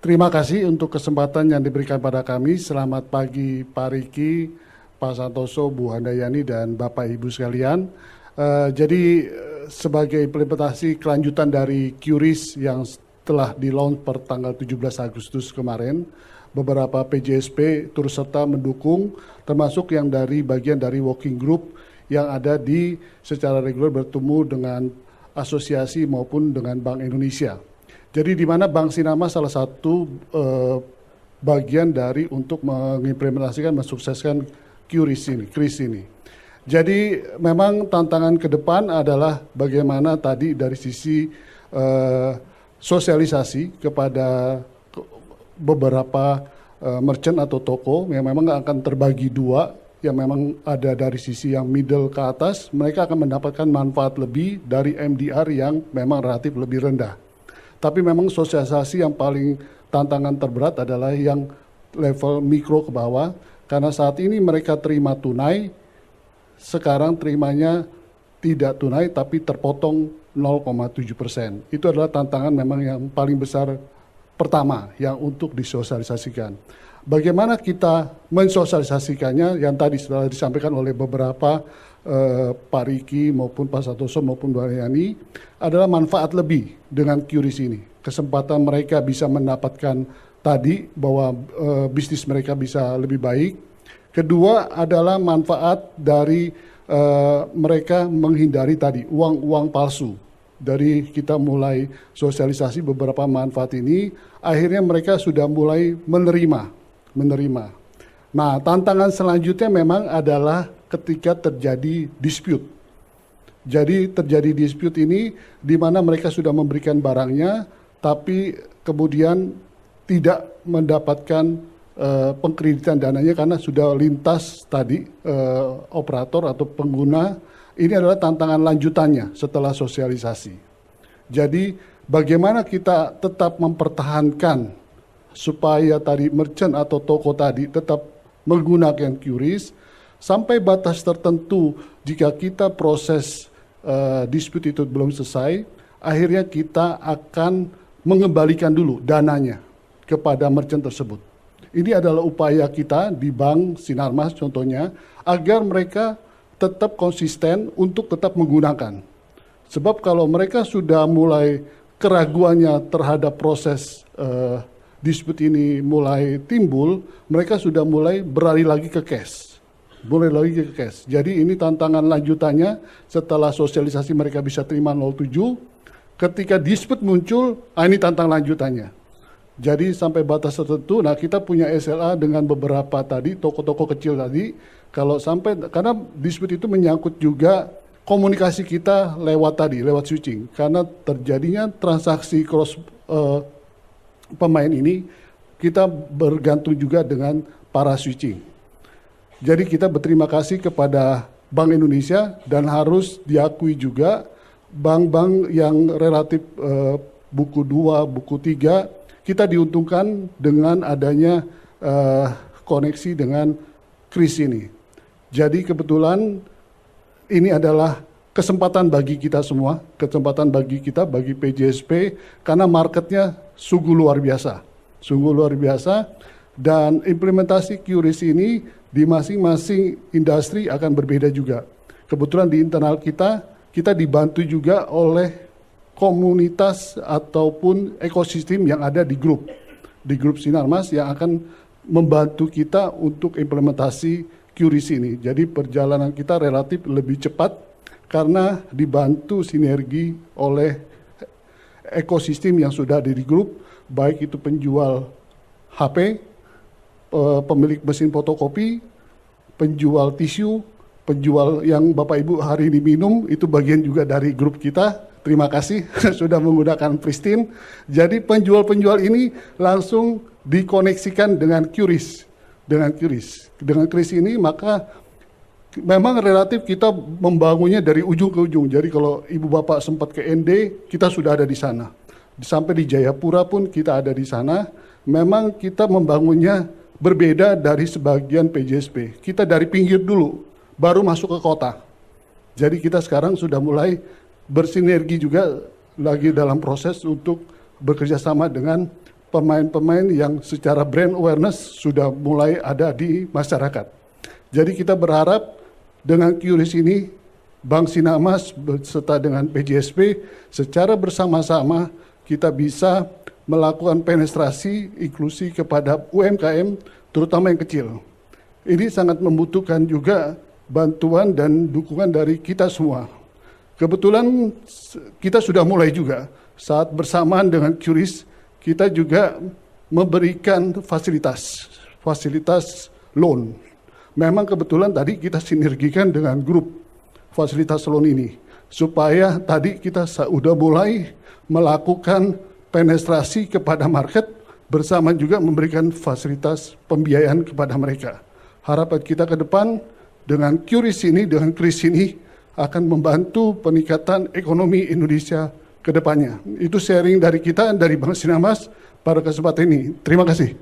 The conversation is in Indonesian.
Terima kasih untuk kesempatan yang diberikan pada kami. Selamat pagi Pak Riki, Pak Santoso, Bu Handayani, dan Bapak Ibu sekalian. Sebagai implementasi kelanjutan dari QRIS yang telah di-launch per tanggal 17 Agustus kemarin, beberapa PJSP turut serta mendukung, termasuk yang dari bagian dari working group yang ada di secara reguler bertemu dengan asosiasi maupun dengan Bank Indonesia. Jadi di mana Bank Sinarmas salah satu bagian dari untuk mengimplementasikan, mensukseskan QRIS ini. Jadi memang tantangan ke depan adalah bagaimana tadi dari sisi sosialisasi kepada beberapa merchant atau toko yang memang akan terbagi dua, yang memang ada dari sisi yang middle ke atas, mereka akan mendapatkan manfaat lebih dari MDR yang memang relatif lebih rendah. Tapi memang sosialisasi yang paling tantangan terberat adalah yang level mikro ke bawah, karena saat ini mereka terima tunai, sekarang terimanya tidak tunai tapi terpotong 0,7%. Itu adalah tantangan memang yang paling besar pertama yang untuk disosialisasikan. Bagaimana kita mensosialisasikannya yang tadi sudah disampaikan oleh beberapa Pak Riki maupun Pak Santoso maupun Bu Handayani adalah manfaat lebih dengan QRIS ini. Kesempatan mereka bisa mendapatkan tadi bahwa bisnis mereka bisa lebih baik. Kedua adalah manfaat dari mereka menghindari tadi uang palsu. Dari kita mulai sosialisasi beberapa manfaat ini, akhirnya mereka sudah mulai menerima. Nah, tantangan selanjutnya memang adalah ketika terjadi dispute. Jadi terjadi dispute ini di mana mereka sudah memberikan barangnya, tapi kemudian tidak mendapatkan pengkreditan dananya karena sudah lintas tadi operator atau pengguna. Ini adalah tantangan lanjutannya setelah sosialisasi. Jadi bagaimana kita tetap mempertahankan supaya tadi merchant atau toko tadi tetap menggunakan QRIS sampai batas tertentu. Jika kita proses dispute itu belum selesai, akhirnya kita akan mengembalikan dulu dananya kepada merchant tersebut. Ini adalah upaya kita di Bank Sinarmas contohnya, agar mereka tetap konsisten untuk tetap menggunakan. Sebab kalau mereka sudah mulai keraguannya terhadap proses dispute ini mulai timbul, mereka sudah mulai beralih lagi ke cash. Jadi ini tantangan lanjutannya setelah sosialisasi mereka bisa terima 07, ketika dispute muncul, ini tantangan lanjutannya. Jadi sampai batas tertentu, nah kita punya SLA dengan beberapa tadi, toko-toko kecil tadi, kalau sampai, karena dispute itu menyangkut juga komunikasi kita lewat switching. Karena terjadinya transaksi cross pemain ini, kita bergantung juga dengan para switching. Jadi kita berterima kasih kepada Bank Indonesia dan harus diakui juga bank-bank yang relatif buku 2, buku 3, kita diuntungkan dengan adanya koneksi dengan QRIS ini. Jadi kebetulan ini adalah kesempatan bagi kita semua, kesempatan bagi kita, bagi PJSP, karena marketnya sungguh luar biasa, dan implementasi QRIS ini di masing-masing industri akan berbeda juga. Kebetulan di internal kita dibantu juga oleh komunitas ataupun ekosistem yang ada di grup Sinarmas yang akan membantu kita untuk implementasi QRIS ini. Jadi perjalanan kita relatif lebih cepat karena dibantu sinergi oleh ekosistem yang sudah ada di grup, baik itu penjual HP, pemilik mesin fotokopi, penjual tisu, penjual yang Bapak Ibu hari ini minum, itu bagian juga dari grup kita. Terima kasih sudah menggunakan Pristine. Jadi penjual-penjual ini langsung dikoneksikan dengan QRIS. Dengan QRIS ini maka memang relatif kita membangunnya dari ujung ke ujung. Jadi kalau Ibu Bapak sempat ke ND, kita sudah ada di sana. Sampai di Jayapura pun kita ada di sana. Memang kita membangunnya berbeda dari sebagian PJSP. Kita dari pinggir dulu, baru masuk ke kota. Jadi kita sekarang sudah mulai bersinergi juga lagi dalam proses untuk bekerja sama dengan pemain-pemain yang secara brand awareness sudah mulai ada di masyarakat. Jadi kita berharap dengan QRIS ini, Bank Sinarmas beserta dengan PJSP secara bersama-sama kita bisa melakukan penetrasi inklusi kepada UMKM, terutama yang kecil. Ini sangat membutuhkan juga bantuan dan dukungan dari kita semua. Kebetulan kita sudah mulai juga, saat bersamaan dengan QRIS, kita juga memberikan fasilitas loan. Memang kebetulan tadi kita sinergikan dengan grup fasilitas loan ini, supaya tadi kita sudah mulai melakukan penetrasi kepada market, bersama juga memberikan fasilitas pembiayaan kepada mereka. Harapan kita ke depan dengan QRIS ini, dengan KRIS ini akan membantu peningkatan ekonomi Indonesia ke depannya. Itu sharing dari kita, dari Bank Sinarmas pada kesempatan ini. Terima kasih.